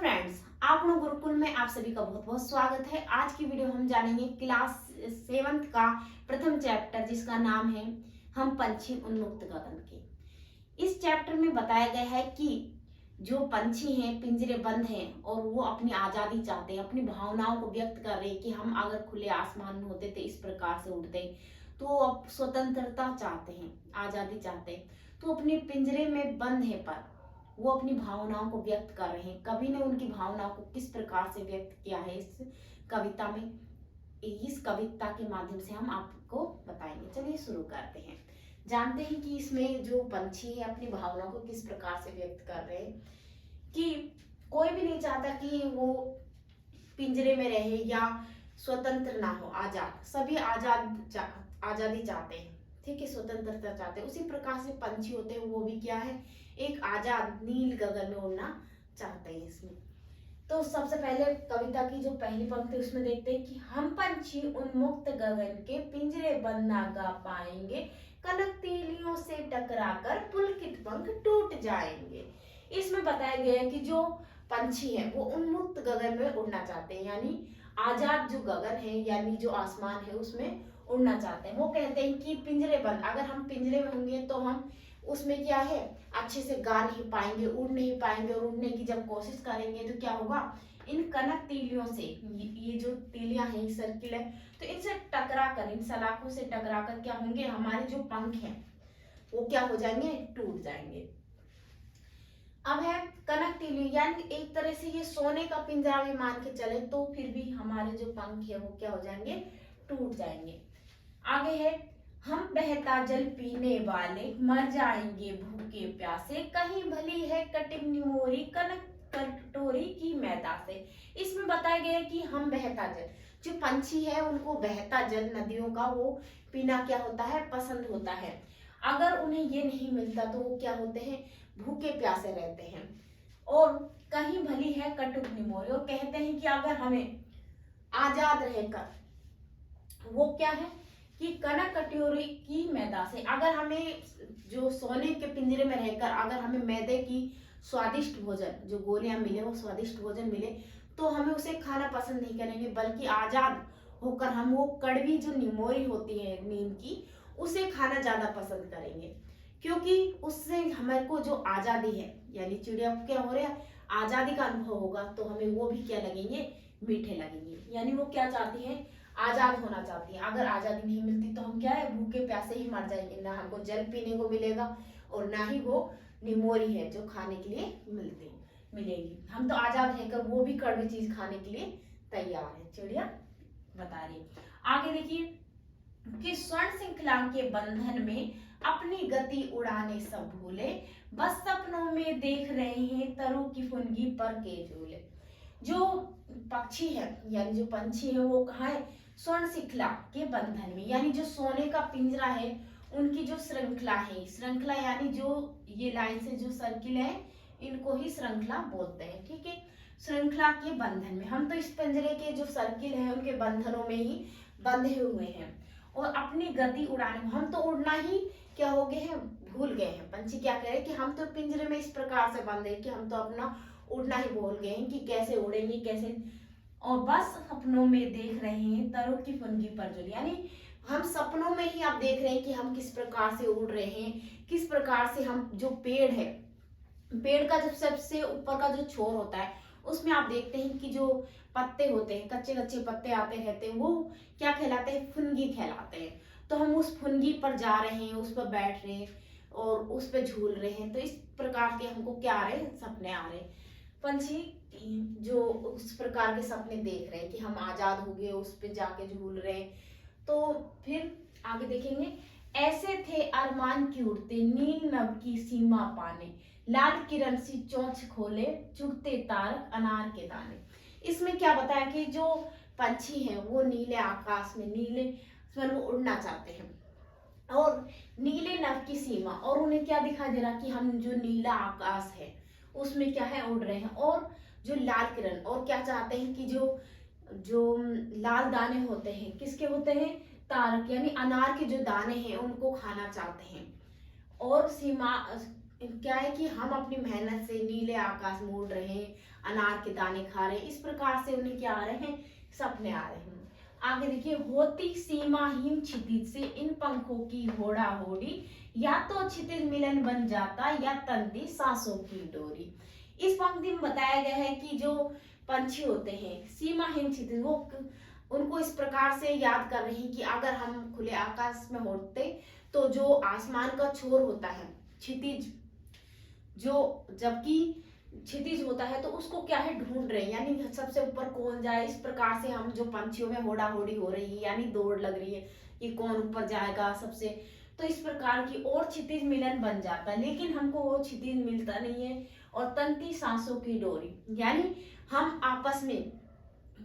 Friends, आप लोग गुरुकुल में आप सभी का बहुत बहुत स्वागत है। आज की वीडियो हम जानेंगे क्लास 7th का प्रथम चैप्टर जिसका नाम है हम पंछी उन्मुक्त गगन के। इस चैप्टर में बताया गया है कि जो पंछी हैं पिंजरे बंद हैं और वो अपनी आजादी चाहते हैं, अपनी भावनाओं को व्यक्त कर रहे हैं कि हम अगर खुले आसमान में होते तो इस प्रकार से उड़ते, तो अब स्वतंत्रता चाहते हैं, आजादी चाहते हैं। तो अपने पिंजरे में बंद है पर वो अपनी भावनाओं को व्यक्त कर रहे हैं। कवि ने उनकी भावनाओं को किस प्रकार से व्यक्त किया है इस कविता में, इस कविता के माध्यम से हम आपको बताएंगे। चलिए शुरू करते हैं। जानते हैं कि इसमें जो पंछी है अपनी भावनाओं को किस प्रकार से व्यक्त कर रहे हैं कि कोई भी नहीं चाहता कि वो पिंजरे में रहे या स्वतंत्र ना हो, आजाद, सभी आजादी चाहते हैं, ठीक है, स्वतंत्रता चाहते हैं। उसी प्रकार से पंछी होते हैं वो भी क्या है, एक आजाद नील गगन में उड़ना चाहते हैं। इसमें तो सबसे पहले कविता की जो पहली पंक्ति उसमें देखते हैं कि हम पंछी उन्मुक्त गगन के पिंजरे बंद ना गा पाएंगे, कनक तीलियों से टकराकर पुलकित पंख टूट जाएंगे। इसमें बताया गया है कि जो पंछी है वो उन्मुक्त गगन में उड़ना चाहते हैं, यानी आजाद जो गगन है यानी जो आसमान है उसमें उड़ना चाहते हैं। वो कहते हैं कि पिंजरे बंद, अगर हम पिंजरे में होंगे तो हम उसमें क्या है अच्छे से गा नहीं पाएंगे, उड़ नहीं पाएंगे, और उड़ने की जब कोशिश करेंगे तो क्या होगा, इन कनक तीलियों से, ये जो तीलियां हैं सर्किल है, तो इनसे टकरा कर, इन सलाखों से टकरा कर क्या होंगे, हमारे जो पंख हैं वो क्या हो जाएंगे, टूट जाएंगे। अब है कनक तीली, यानी एक तरह से ये सोने का पिंजरा भी मान के चले तो फिर भी हमारे जो पंख है वो क्या हो जाएंगे, टूट जाएंगे। आगे है हम बहता जल पीने वाले मर जाएंगे भूखे प्यासे, कहीं भली है कटिंग मोरी कनक कटोरी की मैदा से। इसमें बताया गया है कि हम बहता जल, जो पंछी है उनको बहता जल नदियों का वो पीना क्या होता है, पसंद होता है। अगर उन्हें ये नहीं मिलता तो वो क्या होते हैं, भूखे प्यासे रहते हैं। और कहीं भली है कटुक निमोरी, और कहते हैं कि अगर हमें आजाद रहकर वो क्या है कि कनक कटोरी की मैदा से, अगर हमें जो सोने के पिंजरे में रहकर अगर हमें मैदे की स्वादिष्ट भोजन, जो गोलियां मिले वो स्वादिष्ट भोजन मिले, तो हमें उसे खाना पसंद नहीं करेंगे, बल्कि आजाद होकर हम वो कड़वी जो निमोरी होती है नीम की, उसे खाना ज्यादा पसंद करेंगे। क्योंकि उससे हमारे को जो आजादी है, यानी चिड़िया को क्या हो रहा है, आजादी का अनुभव होगा, तो हमें वो भी क्या लगेंगे, मीठे लगेंगे। यानी वो क्या चाहती है, आजाद होना चाहती है। अगर आजादी नहीं मिलती तो हम क्या है, भूखे प्यासे ही मर जाएंगे, ना हमको जल पीने को मिलेगा और ना ही वो निमोरी है जो खाने के लिए मिलेगी। हम तो आजाद रहकर वो भी कड़वी चीज खाने के लिए तैयार है, चिड़िया बता रही है। आगे देखिए कि स्वर्ण श्रृंखला के बंधन में अपनी गति उड़ाने सब भूले, बस सपनों में देख रहे हैं तरू की फुनगी पर के झूले। जो पक्षी है यानी जो पंछी है वो कहाँ है, स्वर्ण श्रृंखला के बंधन में, यानी जो सोने का पिंजरा है उनकी जो श्रृंखला है, श्रृंखला यानी जो ये लाइन से जो सर्किल है इनको ही श्रृंखला बोलते हैं, ठीक है। श्रृंखला के बंधन में, हम तो इस पिंजरे के जो सर्किल है उनके बंधनों में ही बंधे हुए हैं। और अपनी गति उड़ाने, हम तो उड़ना ही क्या हो गए हैं, भूल गए हैं। पंछी क्या कह रहे हैं कि हम तो पिंजरे में इस प्रकार से बंधे कि हम तो अपना उड़ना ही भूल गए हैं कि कैसे उड़ेंगे कैसे, और बस सपनों में देख रहे हैं तरू की फुनगी पर झूले, यानी हम सपनों में ही आप देख रहे हैं कि हम किस प्रकार से उड़ रहे हैं, किस प्रकार से हम जो पेड़ है, पेड़ का जब सबसे ऊपर का जो छोर होता है उसमें आप देखते हैं कि जो पत्ते होते हैं, कच्चे कच्चे पत्ते आते रहते हैं, वो क्या कहलाते हैं, फुनगी कहलाते हैं। तो हम उस फुनगी पर जा रहे हैं, उस पर बैठ रहे हैं और उस पर झूल रहे हैं। तो इस प्रकार के हमको क्या आ रहे हैं, सपने आ रहे हैं। पंछी जो उस प्रकार के सपने देख रहे हैं कि हम आजाद हो गए, उस पर जाके झूल रहे हैं। तो फिर आगे देखेंगे, ऐसे थे अरमान की उड़ते नील नभ की सीमा पाने, लाल किरण सी चोंच खोले चुगते तारक अनार के दाने। इसमें क्या बताया कि जो पंछी हैं वो नीले आकाश में, नीले पर वो उड़ना चाहते हैं और नीले नभ की सीमा, और उन्हें क्या दिखाई दे रहा कि हम जो नीला आकाश है उसमें क्या है, उड़ रहे हैं। और जो लाल किरण, और क्या चाहते हैं कि जो जो लाल दाने होते हैं किसके होते हैं, तारक यानी अनार के जो दाने हैं उनको खाना चाहते हैं। और सीमा क्या है कि हम अपनी मेहनत से नीले आकाश में उड़ रहे हैं, अनार के दाने खा रहे हैं, इस प्रकार से उन्हें क्या आ रहे हैं, सपने आ रहे हैं। आगे देखिए, होती सीमाहीन क्षितिज से इन पंखों की होड़ा होड़ी, या तो क्षितिज मिलन बन जाता या तनती सांसों की डोरी। इस पंक्ति में बताया गया है कि जो पंछी होते हैं सीमाहीन क्षितिज, वो उनको इस प्रकार से याद कर रहे हैं कि अगर हम खुले आकाश में उड़ते तो जो आसमान का छोर होता है क्षितिज, जो जबकि क्षितिज होता है तो उसको क्या है, ढूंढ रहे हैं, यानी सबसे ऊपर कौन जाए। इस प्रकार से हम जो पंछियों में होड़ा होड़ी हो रही है, यानी दौड़ लग रही है कि कौन ऊपर जाएगा सबसे, तो इस प्रकार की और क्षितिज मिलन बन जाता है, लेकिन हमको वो क्षितिज मिलता नहीं है। और तंती सांसों की डोरी, यानी हम आपस में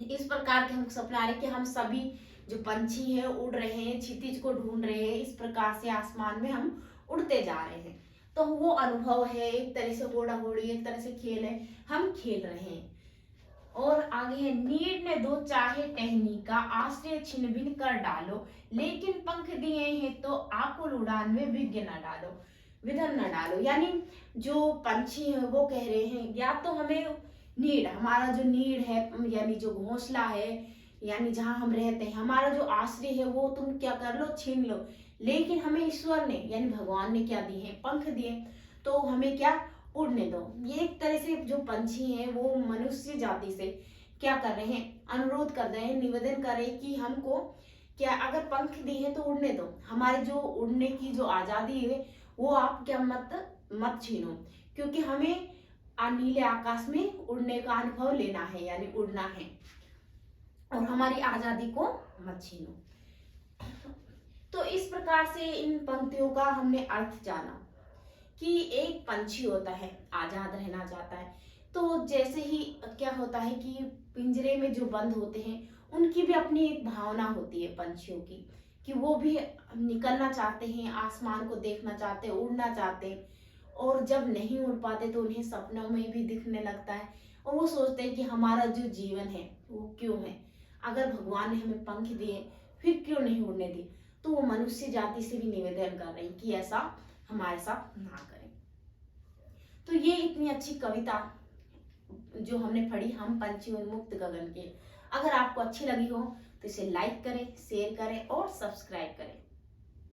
इस प्रकार के हम सपना आ रहे कि हम सभी जो पंछी हैं उड़ रहे हैं, क्षितिज को ढूंढ रहे हैं, इस प्रकार से आसमान में हम उड़ते जा रहे हैं। तो वो अनुभव है, एक तरह से होड़ा होड़ी, एक तरह से खेल है, हम खेल रहे हैं। और आगे है, नीड ने दो चाहे टहनी का, आश्रय छिन्न भिन्न कर डालो, लेकिन पंख दिए हैं तो आकुल उड़ान में विघ्न न डालो, विघ्न न डालो। यानी जो पंछी है वो कह रहे हैं, या तो हमें नीड, हमारा जो नीड है, यानी जो घोंसला है, यानी जहां हम रहते हैं, हमारा जो आश्रय है वो तुम क्या कर लो, छीन लो, लेकिन हमें ईश्वर ने यानी भगवान ने क्या दिए हैं, पंख दिए, तो हमें क्या, उड़ने दो। ये एक तरह से जो पंछी हैं वो मनुष्य जाति से क्या कर रहे हैं, अनुरोध कर रहे हैं, निवेदन कर रहे हैं कि हमको क्या, अगर पंख दिए हैं तो उड़ने दो, हमारे जो उड़ने की जो आजादी है वो आप क्या मत छीनो, क्योंकि हमें नीले आकाश में उड़ने का अनुभव लेना है, यानी उड़ना है, और हमारी आजादी को मत छीनो। तो इस प्रकार से इन पंक्तियों का हमने अर्थ जाना कि एक पंछी होता है, आजाद रहना चाहता है, तो जैसे ही क्या होता है कि पिंजरे में जो बंद होते हैं उनकी भी अपनी एक भावना होती है पंछियों की, कि वो भी निकलना चाहते हैं, आसमान को देखना चाहते हैं, उड़ना चाहते हैं, और जब नहीं उड़ पाते तो उन्हें सपनों में भी दिखने लगता है, और वो सोचते हैं कि हमारा जो जीवन है वो क्यों है, अगर भगवान ने हमें पंख दिए फिर क्यों नहीं उड़ने दिए। तो वो मनुष्य जाति से भी निवेदन कर रहे हैं कि ऐसा हमारे साथ ना करें। तो ये इतनी अच्छी कविता जो हमने पढ़ी, हम पंछी उन्मुक्त गगन के, अगर आपको अच्छी लगी हो तो इसे लाइक करें, शेयर करें और सब्सक्राइब करें।